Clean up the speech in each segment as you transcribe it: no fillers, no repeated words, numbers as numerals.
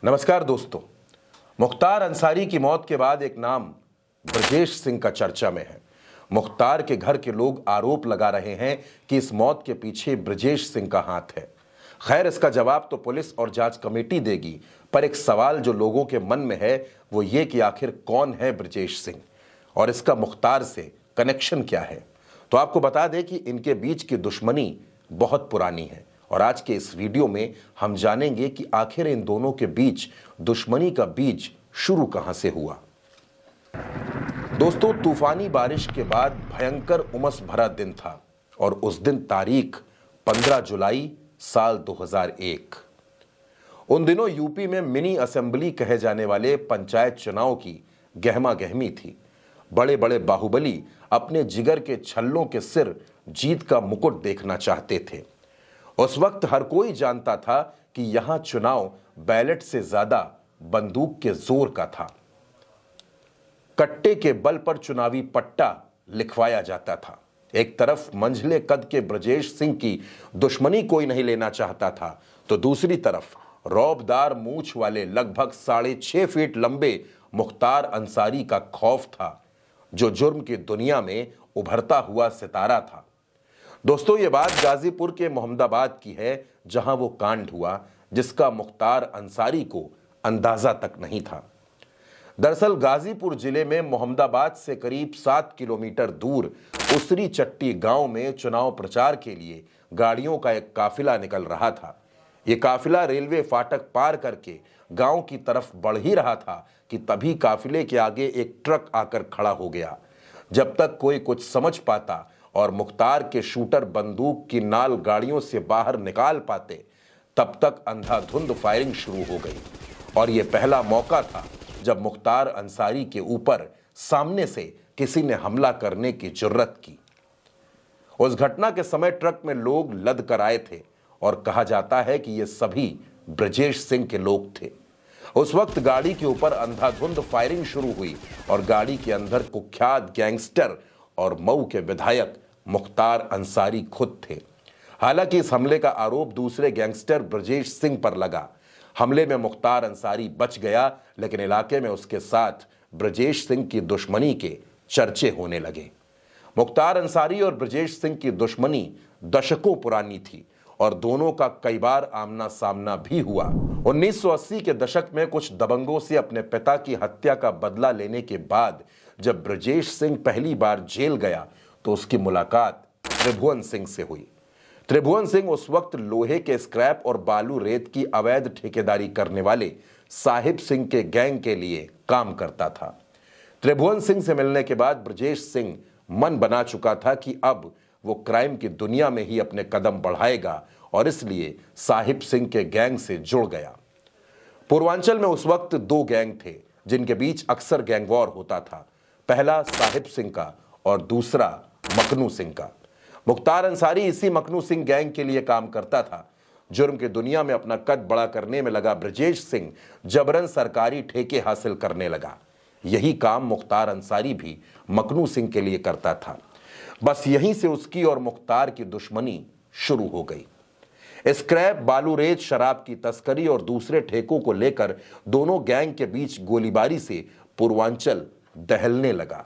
नमस्कार दोस्तों। मुख्तार अंसारी की मौत के बाद एक नाम ब्रजेश सिंह का चर्चा में है। मुख्तार के घर के लोग आरोप लगा रहे हैं कि इस मौत के पीछे ब्रजेश सिंह का हाथ है। खैर, इसका जवाब तो पुलिस और जांच कमेटी देगी, पर एक सवाल जो लोगों के मन में है वो ये कि आखिर कौन है ब्रजेश सिंह और इसका मुख्तार से कनेक्शन क्या है। तो आपको बता दें कि इनके बीच की दुश्मनी बहुत पुरानी है और आज के इस वीडियो में हम जानेंगे कि आखिर इन दोनों के बीच दुश्मनी का बीज शुरू कहां से हुआ। दोस्तों, तूफानी बारिश के बाद भयंकर उमस भरा दिन था और उस दिन तारीख 15 जुलाई साल 2001। उन दिनों यूपी में मिनी असेंबली कहे जाने वाले पंचायत चुनाव की गहमा गहमी थी। बड़े बड़े बाहुबली अपने जिगर के छल्लों के सिर जीत का मुकुट देखना चाहते थे। उस वक्त हर कोई जानता था कि यहां चुनाव बैलेट से ज्यादा बंदूक के जोर का था। कट्टे के बल पर चुनावी पट्टा लिखवाया जाता था। एक तरफ मंझले कद के ब्रजेश सिंह की दुश्मनी कोई नहीं लेना चाहता था, तो दूसरी तरफ रौबदार मूंछ वाले लगभग 6.5 फीट लंबे मुख्तार अंसारी का खौफ था, जो जुर्म की दुनिया में उभरता हुआ सितारा था। दोस्तों, ये बात गाजीपुर के मोहम्मदाबाद की है, जहां वो कांड हुआ जिसका मुख्तार अंसारी को अंदाजा तक नहीं था। दरअसल गाजीपुर जिले में मोहम्मदाबाद से करीब 7 किलोमीटर दूर उसरी चट्टी गांव में चुनाव प्रचार के लिए गाड़ियों का एक काफिला निकल रहा था। ये काफिला रेलवे फाटक पार करके गांव की तरफ बढ़ ही रहा था कि तभी काफिले के आगे एक ट्रक आकर खड़ा हो गया। जब तक कोई कुछ समझ पाता और मुख्तार के शूटर बंदूक की नाल गाड़ियों से बाहर निकाल पाते, तब तक अंधाधुंध फायरिंग शुरू हो गई और यह पहला मौका था जब मुख्तार अंसारी के ऊपर सामने से किसी ने हमला करने की जुर्रत की। उस घटना के समय ट्रक में लोग लद कर आए थे और कहा जाता है कि ये सभी ब्रजेश सिंह के लोग थे। उस वक्त गाड़ी के ऊपर अंधाधुंध फायरिंग शुरू हुई और गाड़ी के अंदर कुख्यात गैंगस्टर और मऊ के विधायक मुख्तार अंसारी खुद थे। हालांकि इस हमले का आरोप दूसरे गैंगस्टर ब्रजेश सिंह पर लगा। हमले में मुख्तार अंसारी बच गया, लेकिन इलाके में उसके साथ ब्रजेश सिंह की दुश्मनी के चर्चे होने लगे। मुख्तार अंसारी और ब्रजेश सिंह की दुश्मनी दशकों पुरानी थी और दोनों का कई बार आमना सामना भी हुआ। 1980 के दशक में कुछ दबंगों से अपने पिता की हत्या का बदला लेने के बाद जब ब्रजेश सिंह पहली बार जेल गया तो उसकी मुलाकात त्रिभुवन सिंह से हुई। त्रिभुवन सिंह उस वक्त लोहे के स्क्रैप और बालू रेत की अवैध ठेकेदारी करने वाले साहिब सिंह के गैंग के लिए काम करता था। त्रिभुवन सिंह से मिलने के बाद ब्रजेश सिंह मन बना चुका था कि अब वो क्राइम की दुनिया में ही अपने कदम बढ़ाएगा और इसलिए साहिब सिंह के गैंग से जुड़ गया। पूर्वांचल में उस वक्त 2 गैंग थे जिनके बीच अक्सर गैंग वॉर होता था। पहला साहिब सिंह का और दूसरा मकनू सिंह का। मुख्तार अंसारी इसी मकनू सिंह गैंग के लिए काम करता था। जुर्म की दुनिया में अपना कद बड़ा करने में लगा ब्रजेश सिंह जबरन सरकारी ठेके हासिल करने लगा। यही काम मुख्तार अंसारी भी मकनू सिंह के लिए करता था। बस यहीं से उसकी और मुख्तार की दुश्मनी शुरू हो गई। स्क्रैप, बालू रेत, शराब की तस्करी और दूसरे ठेकों को लेकर दोनों गैंग के बीच गोलीबारी से पूर्वांचल दहलने लगा।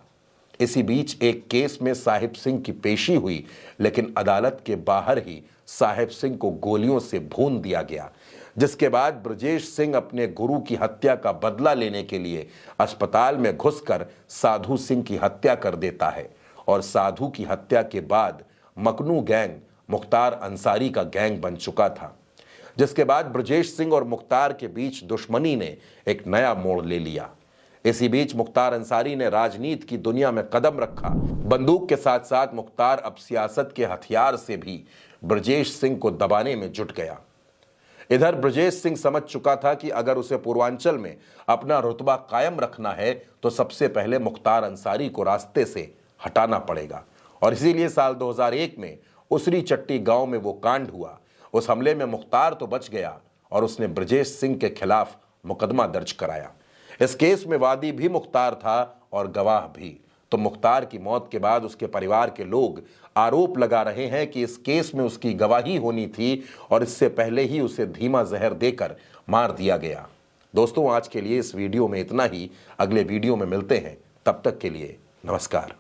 इसी बीच एक केस में साहिब सिंह की पेशी हुई, लेकिन अदालत के बाहर ही साहिब सिंह को गोलियों से भून दिया गया, जिसके बाद ब्रजेश सिंह अपने गुरु की हत्या का बदला लेने के लिए अस्पताल में घुसकर साधु सिंह की हत्या कर देता है और साधु की हत्या के बाद मकनू गैंग मुख्तार अंसारी का गैंग बन चुका था। जिसके बाद ब्रजेश सिंह और मुख्तार के बीच दुश्मनी ने एक नया मोड़ ले लिया। इसी बीच मुख्तार अंसारी ने राजनीति की दुनिया में कदम रखा। बंदूक के साथ साथ मुख्तार अब सियासत के हथियार से भी ब्रजेश सिंह को दबाने में जुट गया। इधर ब्रजेश सिंह समझ चुका था कि अगर उसे पूर्वांचल में अपना रुतबा कायम रखना है तो सबसे पहले मुख्तार अंसारी को रास्ते से हटाना पड़ेगा और इसीलिए साल 2001 में उसरी चट्टी गांव में वो कांड हुआ। उस हमले में मुख्तार तो बच गया और उसने ब्रजेश सिंह के खिलाफ मुकदमा दर्ज कराया। इस केस में वादी भी मुख्तार था और गवाह भी। तो मुख्तार की मौत के बाद उसके परिवार के लोग आरोप लगा रहे हैं कि इस केस में उसकी गवाही होनी थी और इससे पहले ही उसे धीमा जहर देकर मार दिया गया। दोस्तों, आज के लिए इस वीडियो में इतना ही। अगले वीडियो में मिलते हैं, तब तक के लिए नमस्कार।